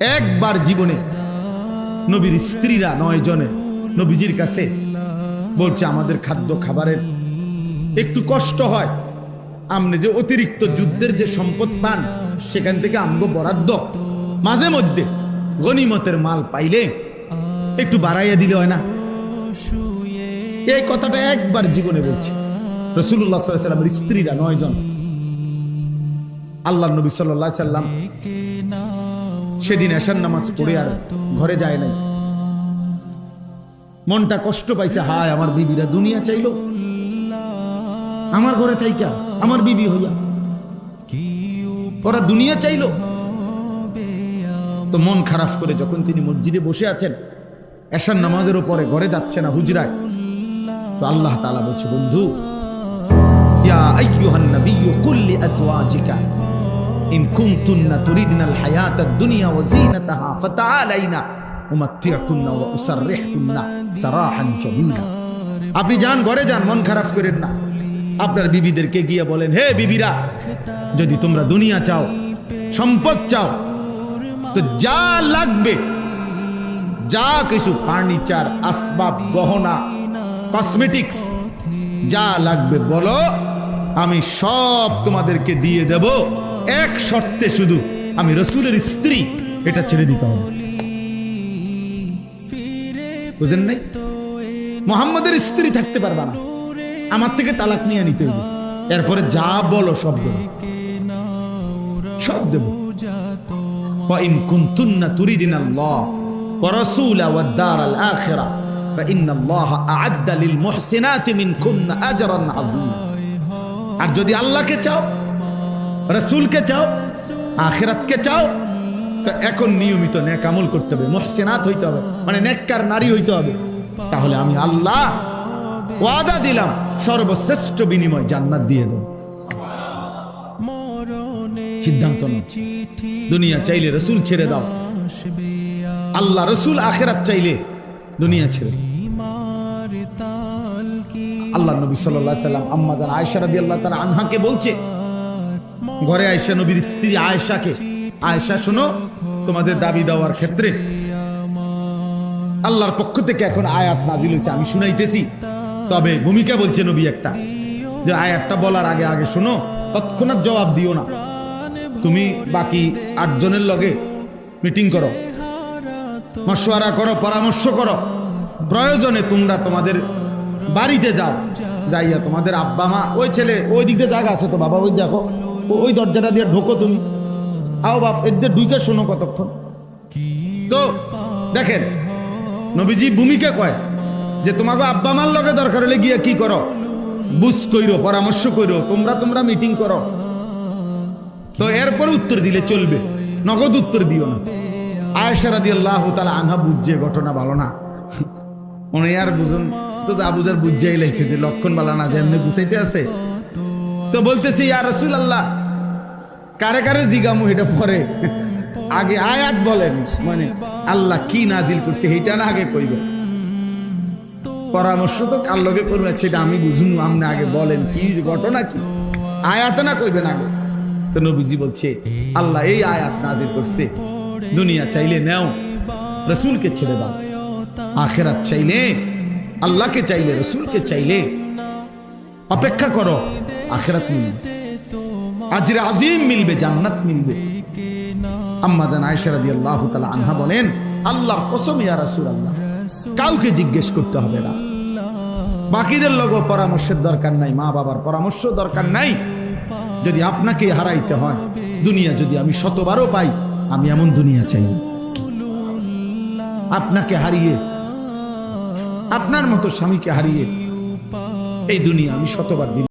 একবার জীবনে নবীর স্ত্রীরা 9 জনে নবীজির কাছে বলছে, আমাদের খাদ্য খাবারের একটু কষ্ট হয়, আপনি যে অতিরিক্ত যুদ্ধের যে সম্পদ পান সেখান থেকে আমগো বরাদ্দ মাঝে মধ্যে গনিমতের মাল পাইলে একটু বাড়াইয়া দিলে হয় না। এই কথাটা একবার জীবনে বলছে রাসূলুল্লাহ সাল্লাল্লাহু আলাইহি ওয়াসাল্লামের স্ত্রীরা 9 জন। আল্লাহর নবী সাল্লাল্লাহু আলাইহি ওয়াসাল্লাম সেদিন এশার নামাজ পড়ে আর ঘরে যায় নাই। মনটা কষ্ট পাইছে, হায় আমার বিবিরা দুনিয়া চাইলো, আমার ঘরে থাইকা আমার বিবি হইয়া ওরা দুনিয়া চাইলো। তো মন খারাপ করে যখন তিনি মসজিদে বসে আছেন, এশার নামাজের উপরে ঘরে যাচ্ছে না হুজরায়, তো আল্লাহ তাআলা বলছে, বন্ধু, ইয়া আইয়ুহান নাবিয়্যু কুল লিআজওয়াজিকা ইন কুনতুন্না তুরিদনাল হায়াতাদ দুনিয়া ওয়া যিনাতাহা ফাতাআলাইনা উমাত্তিউকুন্না ওয়া উসাররিহুকুন্না সারাহান জামিলা। আপনি যান, ঘরে যান, মন খারাপ করেন না। আপনার বিবিদেরকে গিয়ে বলেন, হে বিবিরা, যদি তোমরা দুনিয়া চাও, সম্পদ চাও, তো যা লাগবে, যা কিছু ফার্নিচার, আসবাব, গহনা, কসমেটিক্স যা লাগবে বলো, আমি সব তোমাদেরকে দিয়ে দেব, এক শর্তে, শুধু আমি রাসূলের স্ত্রী এটা ছেড়ে দিতে হবে। বুঝেন নাই? মুহাম্মদের স্ত্রী থাকতে পারবা না, আমার থেকে তালাক নিয়ে নিতে হবে, এরপরে যা বলো সব দেব, সব দেব। وَإِن كُنتُنَّ تُرِيدْنَ اللَّهَ وَرَسُولَهُ وَالدَّارَ الْآخِرَةَ فَإِنَّ اللَّهَ أَعَدَّ لِلْمُحْسِنَاتِ مِنكُنَّ أَجْرًا عَظِيمًا। আর যদি আল্লাহকে চাও, রাসূলকে চাও, আখিরাতকে চাও, তো এখন নিয়মিত নেক আমল করতে হবে, মুহসিনাত হইতে হবে, মানে নেককার নারী হইতে হবে। তাহলে আমি আল্লাহ ওয়াদা দিলাম, সর্বশ্রেষ্ঠ বিনিময় জান্নাত দিয়ে দেব। সিদ্ধান্ত নাও, দুনিয়া চাইলে রাসূল ছেড়ে দাও, আল্লাহ রাসূল আখিরাত চাইলে দুনিয়া ছেড়ে। আল্লাহ নবী সাল্লাল্লাহু আলাইহি ওয়াসাল্লাম আম্মা জান আয়েশা রাদিয়াল্লাহু তাআলা আনহাকে বলছে, ঘরে আয়েশা নবীর স্ত্রী আয়েশাকে, আয়েশা শোনো, তোমাদের দাবি দেওয়ার ক্ষেত্রে আল্লাহর পক্ষ থেকে এখন আয়াত নাজিল হয়েছে, আমি শুনাইতেছি। তবে ভূমিকা বলছে নবী একটা, যে আয়াতটা বলার আগে আগে শোনো, তৎক্ষণাৎ জবাব দিও না। তুমি বাকি 8 জনের লগে মিটিং করো, মশওয়ারা করো, পরামর্শ করো, প্রয়োজনে তোমরা তোমাদের বাড়িতে যাও, যাইয়া তোমাদের আব্বা মা, ওই ছেলে ওই দিক দিয়ে জায়গা আছে তো বাবা, ওই দেখো, ওই দরজাটা দিয়ে ঢোকো, তুমি আও বাপ, এদের ঢুকে শোনো কতক্ষণ। তো দেখেন নবীজি ভূমিকা কয় যে তোমাকে আব্বা মার লগে দরকার হলে গিয়া কি করো, বুঝ কইরো, পরামর্শ কইরো, তোমরা মিটিং করো। তো এরপর উত্তর দিলে চলবে, নগদ উত্তর দিও না। আয়েশা রাদিয়াল্লাহু তাআলা আনহা বুঝছে ঘটনা ভালো না, উনি আর বুঝুন তো, যা বুঝার বুঝাই লাইছে যে লক্ষণ ভালো না, যে এমনি বুঝাইতে আছে। তো বলতেছি, ইয়া রাসূলুল্লাহ, কারে কারে জিগামু এটা পরে, আগে আয়াত বলেন, মানে আল্লাহ কি নাজিল করছে এইটা না আগে কইবে, পরামর্শ তো কার লগে করবে সেটা আমি বুঝুন, আপনি আগে বলেন কি ঘটনা, কি আয়াত না কইবেন আগে। তো নবীজি বলছে, আল্লাহ এই আয়াত নাজিল করছে, দুনিয়া চাইলে নাও, রাসূলকে ছেড়ে দাও, আখিরাত চাইলে আল্লাহকে চাইলে, রাসূলকে চাইলে অপেক্ষা করো, আখিরাত মিলবে, আজরে আজিম মিলবে, জান্নাত মিলবে। আম্মা জান আয়েশা রাদিয়াল্লাহু তাআলা আনহা বলেন, আল্লাহর কসম ইয়া রাসূলুল্লাহ, কাউকে জিজ্ঞেস করতে হবে না, বাকিদের লগো পরামর্শের দরকার নাই, মা বাবার পরামর্শ দরকার নাই। যদি আপনাকে হারাইতে হয়, দুনিয়া যদি আমি 100বারও পাই, আমি এমন দুনিয়া চাই, আপনাকে হারিয়ে, আপনার মতো স্বামীকে হারিয়ে এই দুনিয়া আমি 100বার দিই।